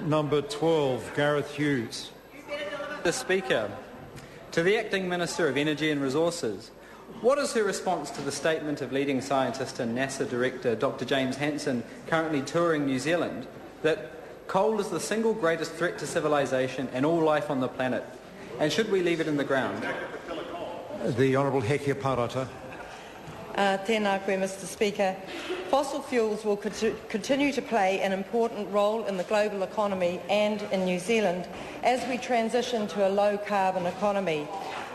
Number 12, Gareth Hughes. The Speaker, to the Acting Minister of Energy and Resources, what is her response to the statement of leading scientist and NASA Director Dr James Hansen, currently touring New Zealand, that coal is the single greatest threat to civilisation and all life on the planet, and should we leave it in the ground? The Honourable Hekia Parata. Tēnā koe, Mr Speaker. Fossil fuels will continue to play an important role in the global economy and in New Zealand as we transition to a low-carbon economy.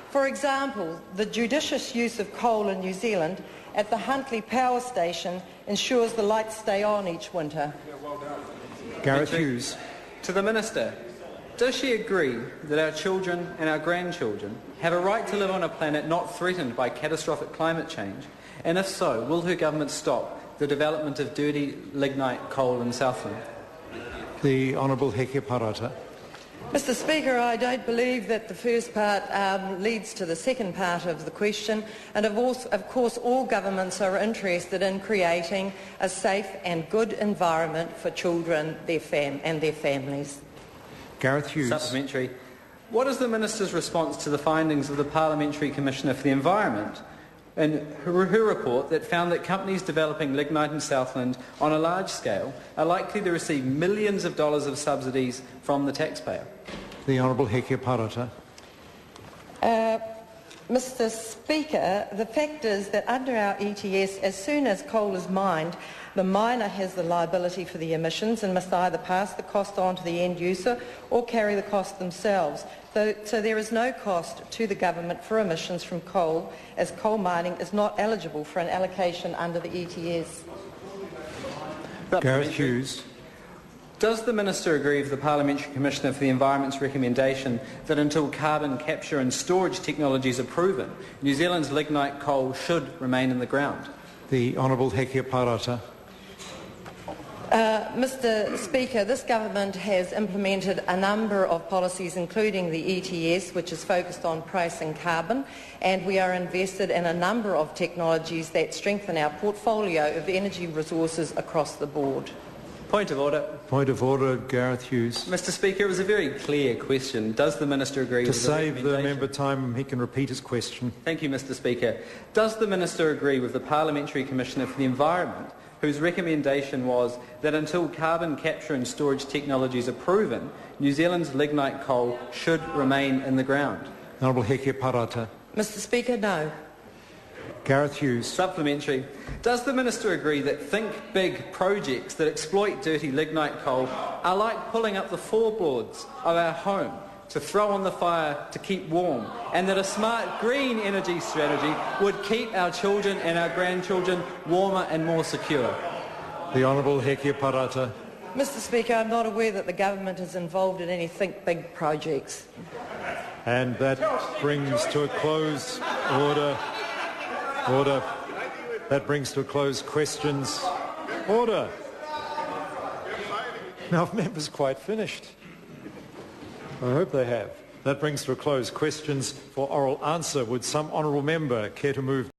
For example, the judicious use of coal in New Zealand at the Huntly Power Station ensures the lights stay on each winter. Gareth Hughes. To the Minister, does she agree that our children and our grandchildren have a right to live on a planet not threatened by catastrophic climate change? And if so, will her government stop the development of dirty lignite coal in Southland? The Honourable Hekia Parata. Mr Speaker, I don't believe that the first part leads to the second part of the question, and of course all governments are interested in creating a safe and good environment for children and their families. Gareth Hughes. Supplementary. What is the Minister's response to the findings of the Parliamentary Commissioner for the Environment in her report that found that companies developing lignite in Southland on a large scale are likely to receive millions of dollars of subsidies from the taxpayer? The Honourable Hekia Parata. Mr Speaker, the fact is that under our ETS, as soon as coal is mined, the miner has the liability for the emissions and must either pass the cost on to the end user or carry the cost themselves. So there is no cost to the government for emissions from coal, as coal mining is not eligible for an allocation under the ETS. Gareth Hughes. Does the Minister agree with the Parliamentary Commissioner for the Environment's recommendation that until carbon capture and storage technologies are proven, New Zealand's lignite coal should remain in the ground? The Honourable Hekia Parata. Mr Speaker, this government has implemented a number of policies, including the ETS, which is focused on pricing carbon, and we are invested in a number of technologies that strengthen our portfolio of energy resources across the board. Point of order. Point of order, Gareth Hughes. Mr Speaker, it was a very clear question. Does the Minister agree with the recommendation? To save the member time, he can repeat his question. Thank you, Mr Speaker. Does the Minister agree with the Parliamentary Commissioner for the Environment, whose recommendation was that until carbon capture and storage technologies are proven, New Zealand's lignite coal should remain in the ground? Honourable Hekia Parata. Mr Speaker, no. Gareth Hughes. Supplementary. Does the Minister agree that think big projects that exploit dirty lignite coal are like pulling up the floorboards of our home to throw on the fire to keep warm, and that a smart green energy strategy would keep our children and our grandchildren warmer and more secure? The Honourable Hekia Parata. Mr Speaker, I'm not aware that the government is involved in any think big projects. And that brings to a close order. Order. That brings to a close questions. Order. Now, members quite finished. I hope they have. That brings to a close questions for oral answer. Would some honourable member care to move